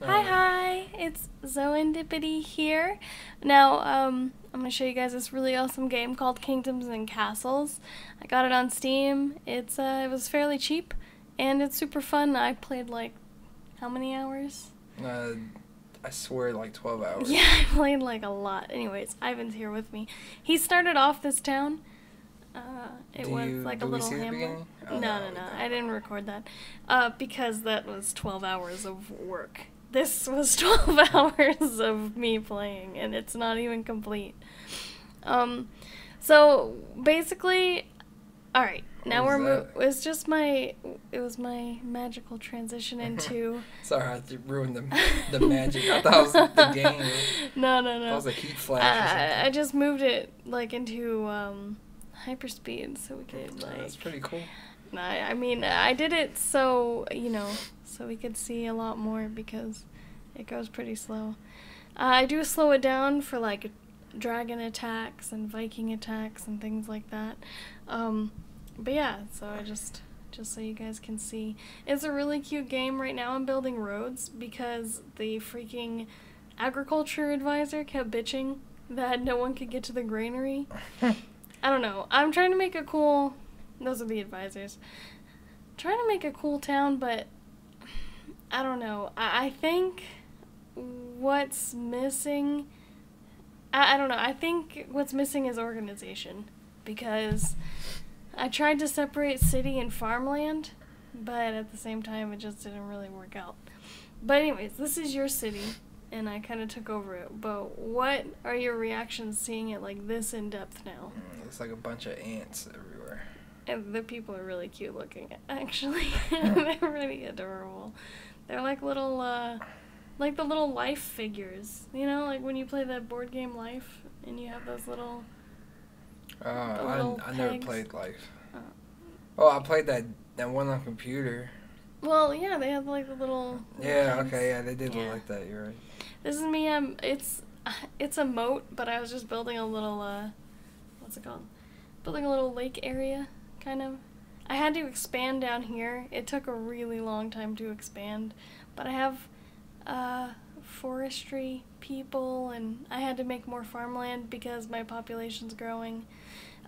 Hi, it's Zoandipity here. Now, I'm gonna show you guys this really awesome game called Kingdoms and Castles. I got it on Steam. It was fairly cheap, and it's super fun. I played like, how many hours? I swear like 12 hours. Yeah, I played like a lot. Anyways, Ivan's here with me. He started off this town. It was like a little hamlet. No. I didn't record that. Because that was 12 hours of work. This was 12 hours of me playing, and it's not even complete. So basically, alright, now it was my magical transition into... Sorry, I ruined the magic. I thought it was the game. No. That was a heat flash or something. I just moved it, like, into, hyperspeed, so we could, like... That's pretty cool. I mean, I did it so, so we could see a lot more because it goes pretty slow. I do slow it down for, like, dragon attacks and Viking attacks and things like that. But yeah, so I just so you guys can see. It's a really cute game. Right now I'm building roads because the freaking agriculture advisor kept bitching that no one could get to the granary. I don't know. I'm trying to make a cool... Those are the advisors. Trying to make a cool town, but I don't know. I think what's missing... I don't know. I think what's missing is organization. Because I tried to separate city and farmland, but at the same time it just didn't really work out. But anyways, this is your city, and I kind of took over it. But what are your reactions seeing it like this in depth now? It's like a bunch of ants everywhere. And the people are really cute looking, actually. They're really adorable. They're like little, like the little life figures. You know, like when you play that board game Life, and you have those little... I never played Life. Oh, I played that one on computer. Well, yeah, they have like the little... Yeah, okay, yeah, they did look like that, you're right. This is me, it's a moat, but I was just building a little, what's it called? Building a little lake area, kind of. I had to expand down here. It took a really long time to expand, but I have, forestry people, and I had to make more farmland because my population's growing.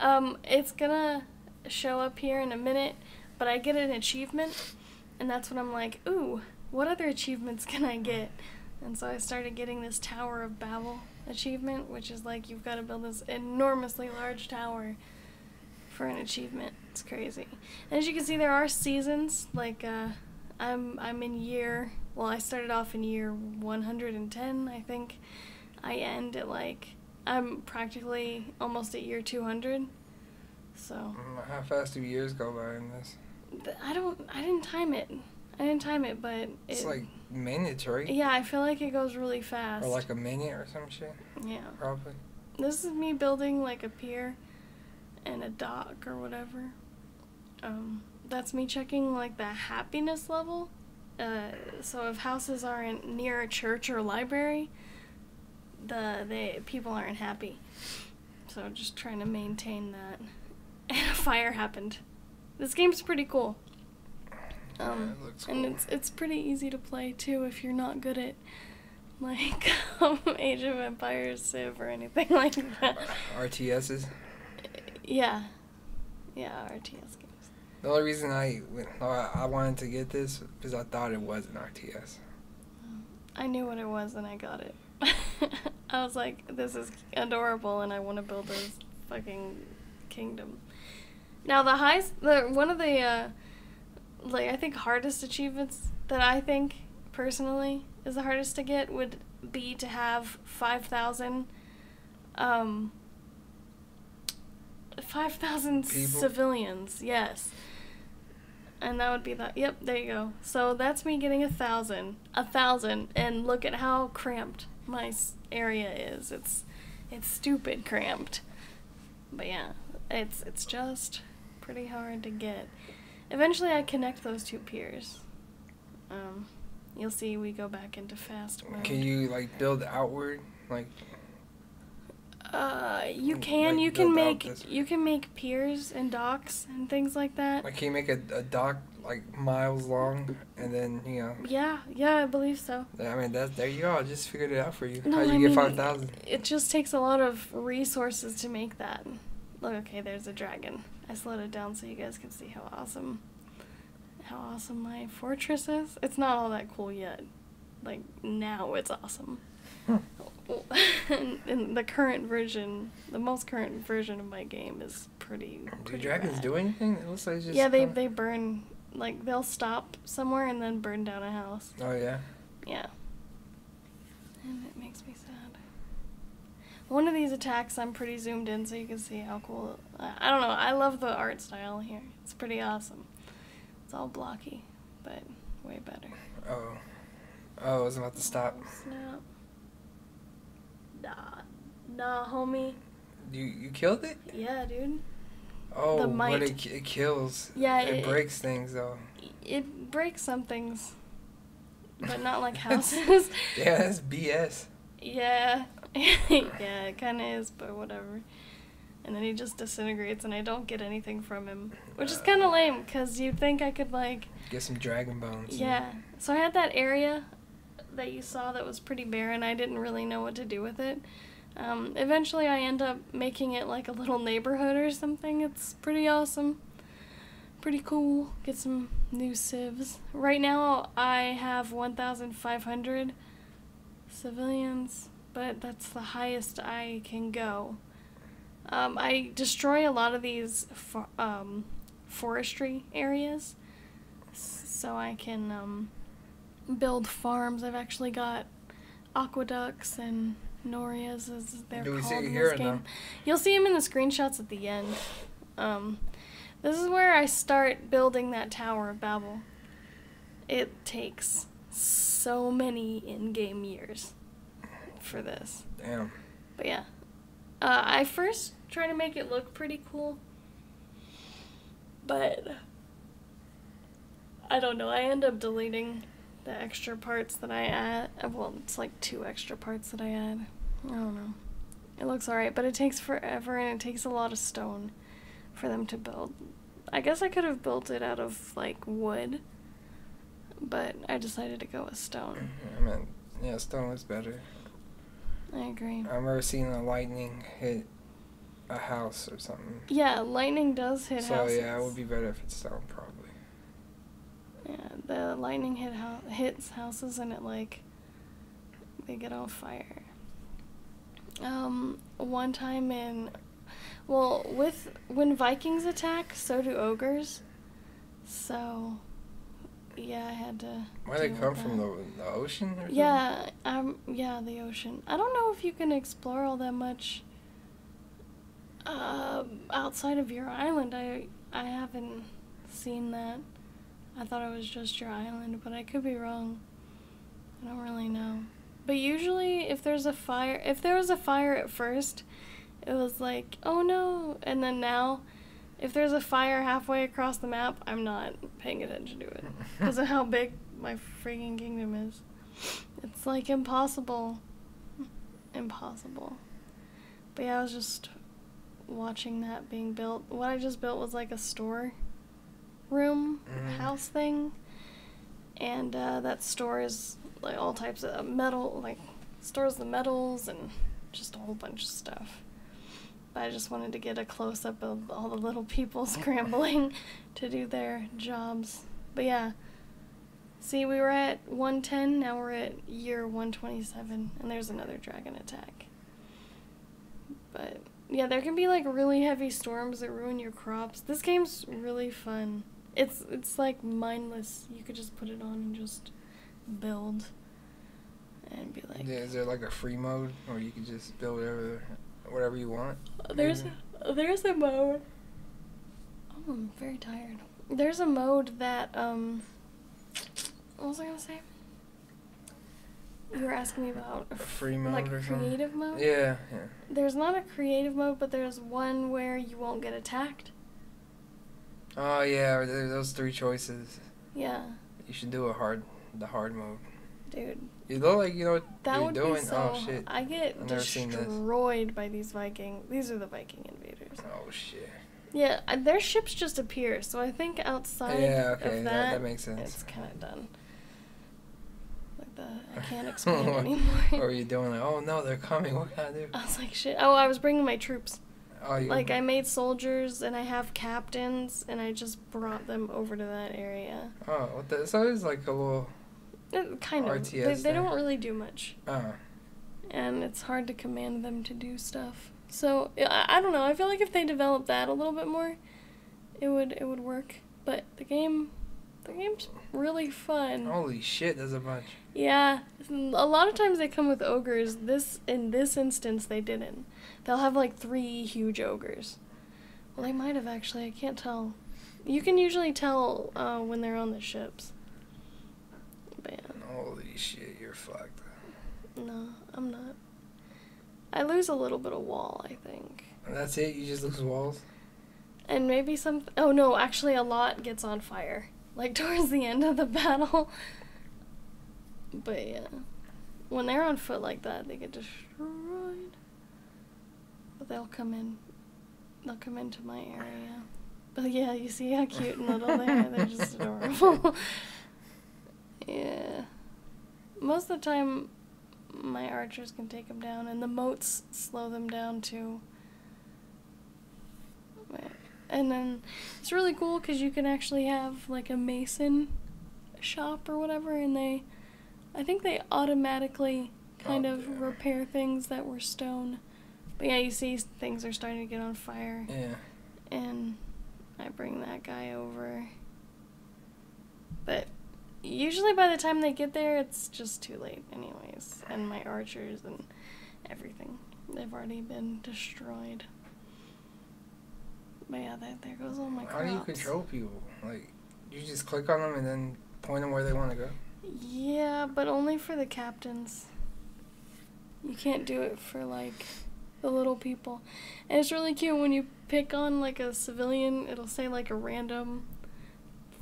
It's gonna show up here in a minute, but I get an achievement, and that's when I'm like, ooh, what other achievements can I get? And so I started getting this Tower of Babel achievement, which is like you've got to build this enormously large tower for an achievement. It's crazy. And as you can see, there are seasons. Like I'm in year... Well, I started off in year 110, I think. I end at like... I'm practically almost at year 200. So... How fast do years go by in this? I didn't time it. But it's like minutes, right? Yeah, I feel like it goes really fast. Or like a minute or some shit? Yeah. Probably. This is me building like a pier and a dock or whatever. That's me checking like the happiness level. So if houses aren't near a church or library, the people aren't happy. So just trying to maintain that. And a fire happened. This game's pretty cool. It looks cool. And it's pretty easy to play too if you're not good at like Age of Empires, Civ, or anything like that. RTSs? Yeah, RTS games. The only reason I wanted to get this because I thought it was an RTS. I knew what it was and I got it. I was like, this is adorable and I want to build this fucking kingdom. Now one of the like I think hardest achievements that I think personally is the hardest to get would be to have 5,000 civilians, yes. And that would be that. Yep, there you go. So that's me getting 1,000, and look at how cramped my area is. It's stupid cramped. But yeah, it's just pretty hard to get. Eventually I connect those two piers. You'll see we go back into fast mode. Can you like build outward? Like You can make piers and docks and things like that. Like, can you make a dock like miles long, and then Yeah, I believe so. I mean, there you go. I just figured it out for you. No, How you get 5,000? It just takes a lot of resources to make that. Look, okay, there's a dragon. I slowed it down so you guys can see how awesome my fortress is. It's not all that cool yet. Like, now it's awesome. In the current version, the most current version of my game is pretty Do dragons rad. Do anything? It looks like it's just they burn. Like, they'll stop somewhere and then burn down a house. Oh, yeah? Yeah. And it makes me sad. One of these attacks, I'm pretty zoomed in so you can see how cool. I don't know. I love the art style here. It's pretty awesome. It's all blocky, but way better. Oh, I was about to stop. Snap. Nah, homie. You killed it? Yeah, dude. Oh, but it kills. Yeah, it breaks things though. It breaks some things, but not like houses. Yeah, that's BS. Yeah, yeah, it kind of is, but whatever. And then he just disintegrates, and I don't get anything from him, which is kind of lame, because you'd think I could, like... Get some dragon bones. Yeah. So I had that area that you saw that was pretty barren. I didn't really know what to do with it. Eventually, I end up making it, like, a little neighborhood or something. It's pretty awesome. Pretty cool. Get some new civs. Right now, I have 1,500 civilians, but that's the highest I can go. I destroy a lot of these forestry areas so I can build farms. I've actually got aqueducts and norias, as they're called in this game. You'll see them in the screenshots at the end. This is where I start building that Tower of Babel. It takes so many in-game years for this. Damn. But yeah. I first try to make it look pretty cool, but I don't know. I end up deleting the extra parts that I add. Well, it's like 2 extra parts that I add. I don't know. It looks alright, but it takes forever and it takes a lot of stone for them to build. I guess I could have built it out of, like, wood, but I decided to go with stone. I mean, yeah, stone is better. I agree. I've never seen a lightning hit a house or something. Yeah, lightning does hit houses. So yeah, it would be better if it's stone, probably. Yeah, the lightning hits houses and it, like, they get on fire. One time when Vikings attack, so do ogres. So, yeah, I had to. Why they come from the ocean or something? Yeah, yeah, the ocean. I don't know if you can explore all that much outside of your island. I haven't seen that. I thought it was just your island, but I could be wrong. I don't really know. But usually, if there was a fire at first, it was like, oh no, and then now, if there's a fire halfway across the map, I'm not paying attention to it because of how big my freaking kingdom is. It's like impossible. Impossible. But yeah, I was just watching that being built. What I just built was like a store room house thing, and that stores like all types of metal, like stores the metals and just a whole bunch of stuff. But I just wanted to get a close-up of all the little people scrambling to do their jobs. But yeah, see, we were at 110, now we're at year 127, and there's another dragon attack. But yeah, there can be like really heavy storms that ruin your crops. This game's really fun. It's like mindless. You could just put it on and just build and be like... Yeah, is there like a free mode where you can just build whatever you want? There's a mode... Oh, I'm very tired. There's a mode that, what was I gonna say? You were asking me about a free mode, like or creative something? mode? Yeah. There's not a creative mode, but there's one where you won't get attacked. Oh yeah, those 3 choices. Yeah. You should do the hard mode. Dude. You look like you know what that you're would doing. Be so, oh shit! I get destroyed by these Viking. These are the Viking invaders. Oh shit! Yeah, their ships just appear. So I think outside of that makes sense. It's kind of done. I can't expand anymore. What were you doing? Like, oh no, they're coming. What can I do? I was like, shit. Oh, I was bringing my troops. Oh, I made soldiers and I have captains and I just brought them over to that area. Oh, what the? So it's like a little. Kind of. RTS they don't really do much. Oh. And it's hard to command them to do stuff. So I don't know. I feel like if they developed that a little bit more, it would work. But the game's really fun. Holy shit, there's a bunch. Yeah, a lot of times they come with ogres. In this instance, they didn't. They'll have like 3 huge ogres. Well, they might have actually. I can't tell. You can usually tell when they're on the ships. But yeah. Holy shit, you're fucked. No, I'm not. I lose a little bit of wall, I think. That's it? You just lose walls? And maybe some... Oh, no, actually a lot gets on fire. Like, towards the end of the battle. But, yeah. When they're on foot like that, they get destroyed. But they'll come in. They'll come into my area. But, yeah, you see how cute and little they are? They're just adorable. Yeah. Most of the time, my archers can take them down, and the moats slow them down, too. And then it's really cool because you can actually have like a mason shop or whatever, and I think they automatically kind of repair things that were stone. But yeah, you see things are starting to get on fire. Yeah. And I bring that guy over. But usually by the time they get there, it's just too late anyways. And my archers and everything, they've already been destroyed. But yeah, there goes all my crops. How do you control people? Like, you just click on them and then point them where they want to go? Yeah, but only for the captains. You can't do it for, like, the little people. And it's really cute when you pick on, like, a civilian, it'll say, like, a random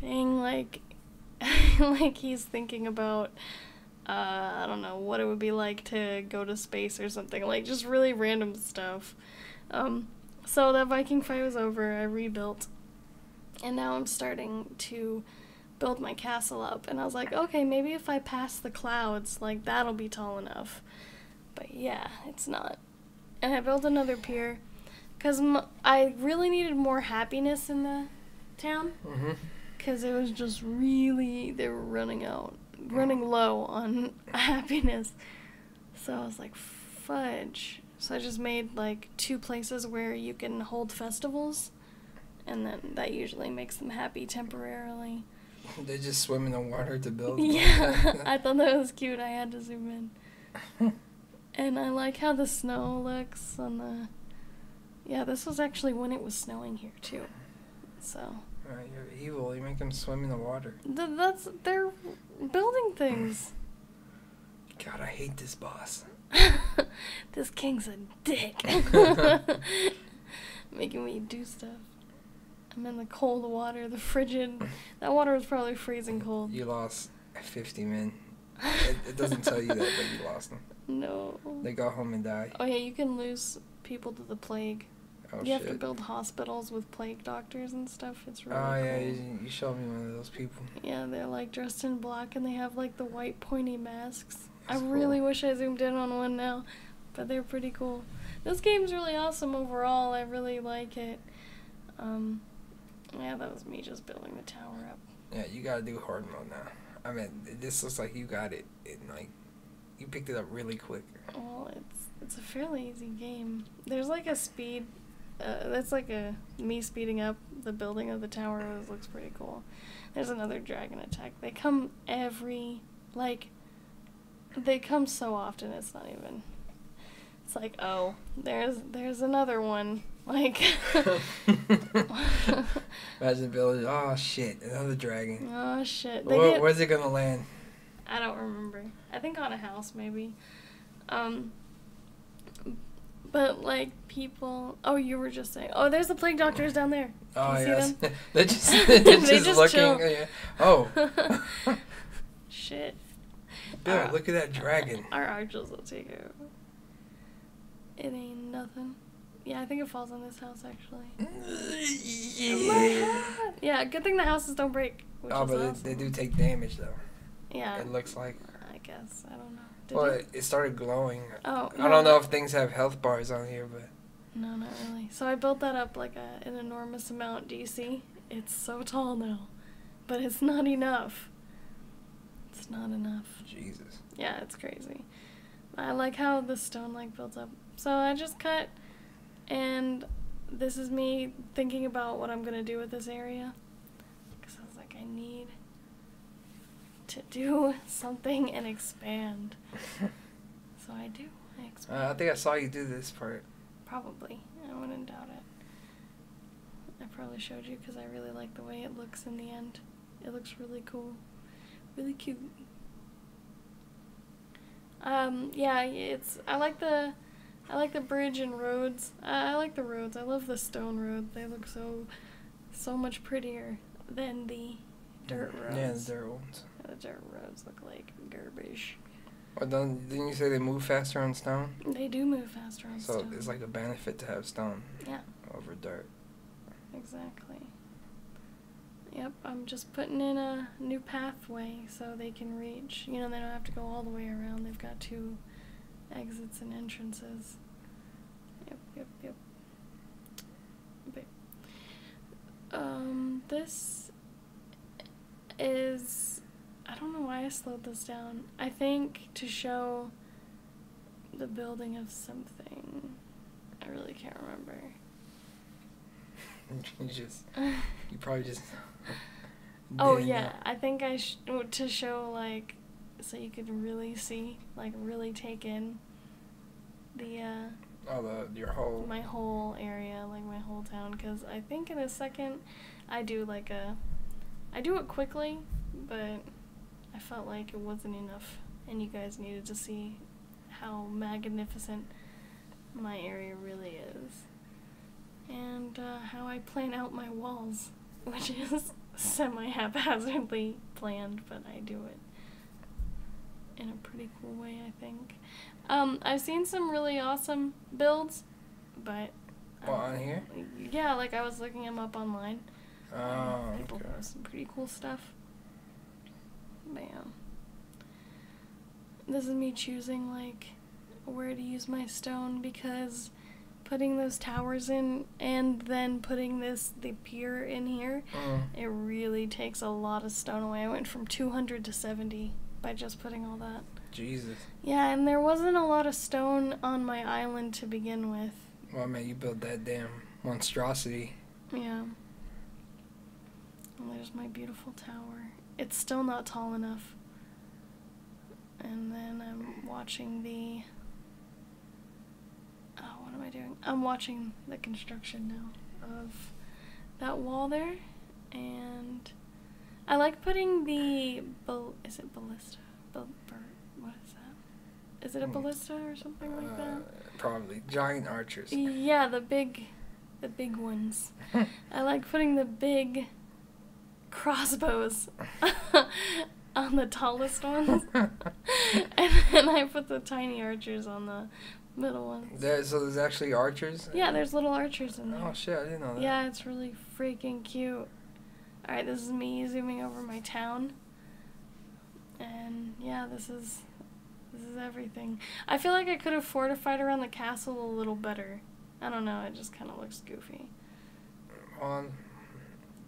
thing, like, like he's thinking about, I don't know, what it would be like to go to space or something. Like, just really random stuff. So that Viking fight was over, I rebuilt, and now I'm starting to build my castle up, and I was like, okay, maybe if I pass the clouds, like, that'll be tall enough. But yeah, it's not. And I built another pier, because I really needed more happiness in the town, because it was just really, they were running low on happiness. So I was like, fudge. So I just made, like, 2 places where you can hold festivals, and then that usually makes them happy temporarily. They just swim in the water to build? Yeah, I thought that was cute. I had to zoom in. And I like how the snow looks on the... Yeah, this was actually when it was snowing here, too. So... Right, you're evil. You make them swim in the water. They're building things. God, I hate this boss. This king's a dick. Making me do stuff. I'm in the cold water, the frigid. That water was probably freezing cold. You lost 50 men. It doesn't tell you that, but you lost them. No. They go home and die. Oh yeah, you can lose people to the plague. Oh, you have to build hospitals with plague doctors and stuff. It's really cool. Yeah, you showed me one of those people. Yeah, they're like dressed in black and they have like the white pointy masks. That's I really wish I zoomed in on one now, but they're pretty cool. This game's really awesome overall. I really like it. Yeah, that was me just building the tower up. Yeah, you gotta do hard mode now. I mean, this looks like you got it. Like, you picked it up really quick. Well, it's a fairly easy game. There's like a speed. That's like me speeding up the building of the tower. It looks pretty cool. There's another dragon attack. They come they come so often. It's not even. It's like, oh, there's another one. Like. Imagine building. Oh shit, another dragon. Oh shit. Where's it gonna land? I don't remember. I think on a house maybe. But, like, people... Oh, you were just saying... Oh, there's the plague doctors down there. Oh, you yes. see them? they're just looking... chill. Yeah. Oh. Shit. built. Look at that dragon. Our archers will take it. It ain't nothing. Yeah, I think it falls on this house, actually. Yeah, good thing the houses don't break. But awesome. They do take damage, though. Yeah. It looks like. I guess. I don't know. It started glowing. Oh. I don't know if things have health bars on here, but. No, not really. So I built that up like an enormous amount. Do you see? It's so tall now. But it's not enough. It's not enough. Jesus. Yeah, it's crazy. I like how the stone builds up. So I just cut, and this is me thinking about what I'm going to do with this area. Because I was like, I need to do something and expand. So I do. I expand. I think I saw you do this part. Probably. I wouldn't doubt it. I probably showed you because I really like the way it looks in the end. It looks really cool. Really cute. Yeah, I like the bridge and roads. I like the roads. I love the stone roads. They look so much prettier than the dirt roads. Yeah, the dirt ones. The dirt roads look like garbage. Well, didn't you say they move faster on stone? They do move faster on stone. So it's like a benefit to have stone. Yeah. Over dirt. Exactly. Yep, I'm just putting in a new pathway so they can reach. They don't have to go all the way around. They've got 2 exits and entrances. Yep. Okay. This is... I don't know why I slowed this down. I think to show the building of something. I really can't remember. You probably just... Oh, yeah. I think to show, so you could really see, really take in the, my whole area, my whole town, because I think in a second I do, I do it quickly, but I felt like it wasn't enough, and you guys needed to see how magnificent my area really is. And how I plan out my walls, which is semi-haphazardly planned, but I do it in a pretty cool way, I think. I've seen some really awesome builds, but... on here? Yeah, I was looking them up online. Oh, people post some pretty cool stuff. Bam. This is me choosing, where to use my stone, because... putting those towers in and then putting the pier in here, it really takes a lot of stone away. I went from 200 to 70 by just putting all that. Jesus. Yeah, and there wasn't a lot of stone on my island to begin with. Well, man, you built that damn monstrosity. Yeah. And there's my beautiful tower. It's still not tall enough. And then I'm watching the... what am I doing? I'm watching the construction now of that wall there, and I like putting the is it ballista? What is that? Is it a ballista or something like that? Probably giant archers. Yeah, the big ones. I like putting the big crossbows on the tallest ones, and then I put the tiny archers on the middle ones. So there's actually archers? Yeah, there's little archers in there. Oh shit, I didn't know that. Yeah, it's really freaking cute. Alright, this is me zooming over my town. And yeah, this is everything. I feel like I could have fortified around the castle a little better. I don't know, it just kind of looks goofy.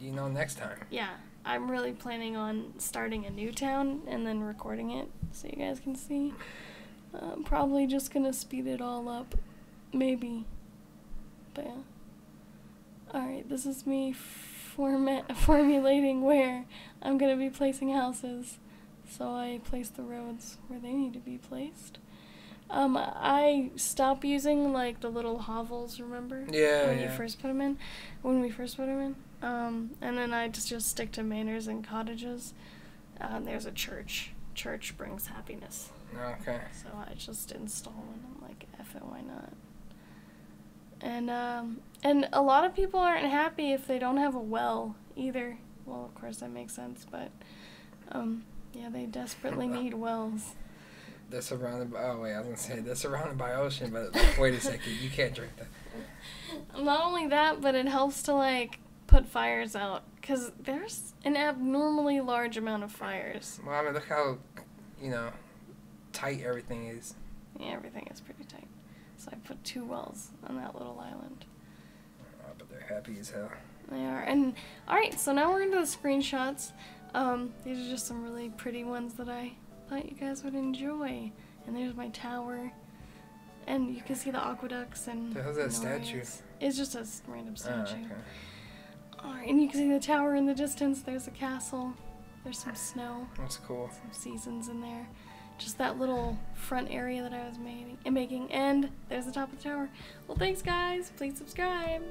Next time. Yeah, I'm really planning on starting a new town and then recording it so you guys can see. I'm probably just gonna speed it all up. Maybe. But yeah. Alright, this is me formulating where I'm gonna be placing houses. So I place the roads where they need to be placed. I stop using the little hovels, remember? Yeah, when we first put them in. And then I just stick to manors and cottages. There's a church. Church brings happiness. Okay. So I just install one. I'm like, F it, why not? And a lot of people aren't happy if they don't have a well either. Well, of course that makes sense, but yeah, they desperately need wells. they're surrounded by. Oh wait, I was gonna say they're surrounded by ocean, but wait a second, you can't drink that. Not only that, but it helps to like put fires out because there's an abnormally large amount of fires. Well, I mean, look how, tight everything is. Yeah, everything is pretty tight. So I put 2 wells on that little island. Oh, but they're happy as hell. They are. And alright, so now we're into the screenshots. These are just some really pretty ones that I thought you guys would enjoy. And there's my tower. And you can see the aqueducts and... How's that statue? It's just a random statue. Oh, okay. Alright, and you can see the tower in the distance. There's a castle. There's some snow. That's cool. Some seasons in there. Just that little front area that I was making. And there's the top of the tower. Well, thanks, guys. Please subscribe.